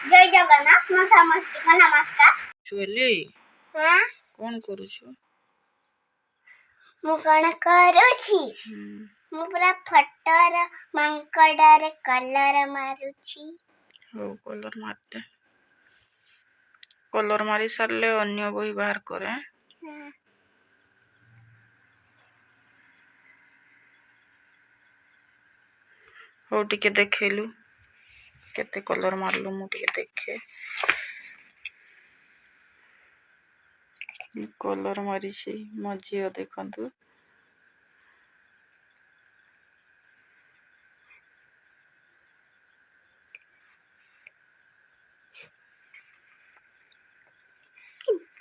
जय जगन्नाथ मैं समस्त को नमस्कार चुएली हां कौन करूछु मु कोन करूछि मु पूरा फटर मंकड़ारे कलर मारुछि हो कलर मारी सारले अन्य बही बाहर करे हो टिके देखैलु केते कलर मारलु मु टिके देखे कलर मारिछि मो झियो देखंतु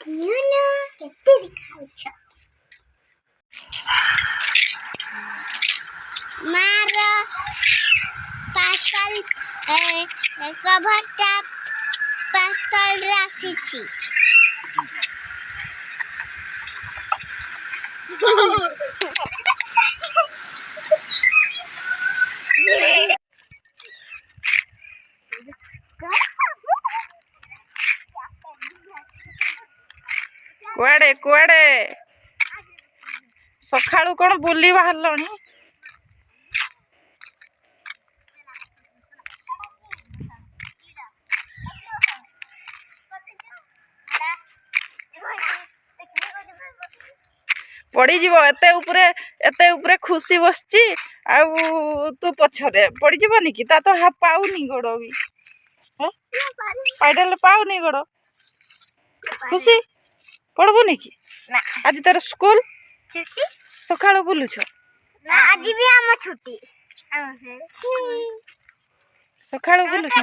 दियाना केते दिखाउछ मार पास्कल कभरटा पास्कल रासिछि कुआडे कुआडे सखाळू कोन बुली बाहरलणी पड़ी जीवो एते ऊपरे खुशी बसची आ तू पछरे पड़ी जीवनी कि ता तो हा पाउनी गोड़ भी पैडल पाउनी गोड़ खुशी पड़बुनी कि आज तेरे स्कूल छुट्टी सखाळू बुलुछ ना आज भी हम छुट्टी सखाळू बुलुछ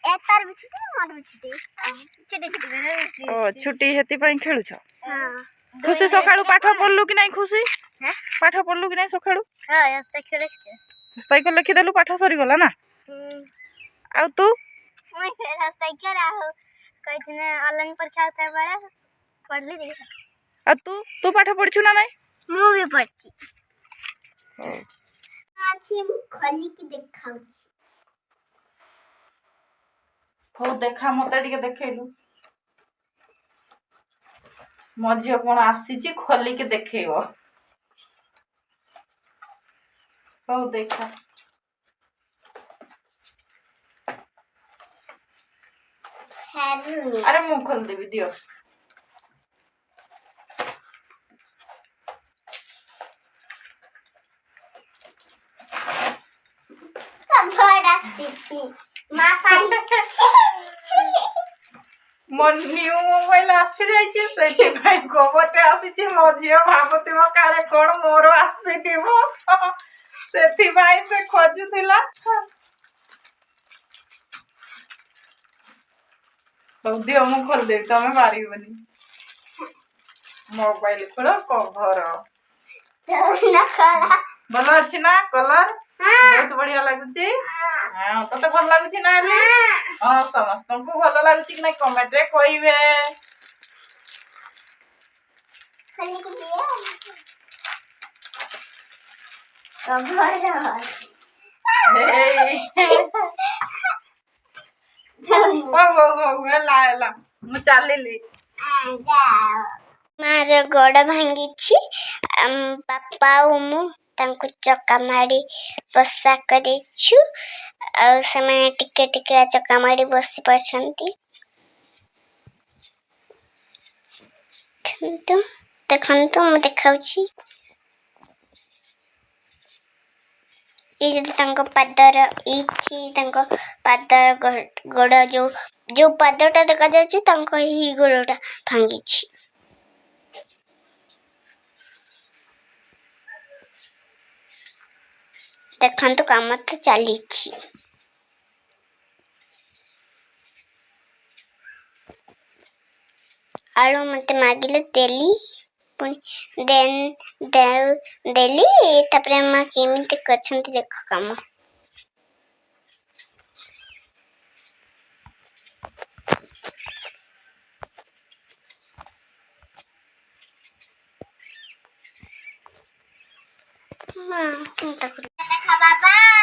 एतार भी छुट्टी मोर भी छुट्टी ओ छुट्टी हेती पई खेलुछ हां खुशी सखाळू पाठ पढलु कि नै खुशी हां पाठ पढलु कि नै सखाळू हां यस्ता खेले साइकिल लिखि देलु पाठ सरी गला ना आ तू मैं साइकिल आ कइने ऑनलाइन परीक्षा होता बड़ा पढ़ली दे आ तू पाठ पढछु ना नै मु भी पढ़छी आज हम खोली की देखाउछी हो देखा मते टिके देखैलु मझियो कोन आसीची खोली के देखैबो हो देखा हेलो अरे मुंह खोल देबी दियो बड़ा सीची मा पाई मन न्यू मोबाइल आसी जाइछे सेठी भाई गोबटे आसीची मझियो भाबतिबो काले कोन मोर आसीथिबो सेठी भाई से खोजुथिला हो दियो मुंह खोल देबी तमे मारिबनी मोबाइल खोलो कवर ना खड़ा भलो अछि ना कलर बहुत बढ़िया लागुची हां तते भल लागुची ना एली हां समस्त को भल लागुची कि नै कमेंट रे कहिबे खाली को दिया कवर हे ला मु चालिली मार गोड़ भांगी पापा मु तांको चक्का मारी बसा करेछु आ समय टिके टिके चक्का मारी बसी पछंती देखंतु मु देखाउछी ई तांको पादर इची तांको पादर गोड़ जो पादरटा देखा जाउची तांको ही गोड़टा भांगीची देखंतु काम तो चलीछि आलू मते मागिले देली पुनी देली तापरे मा केमिते करछंती देखो काम हां देखो बाबा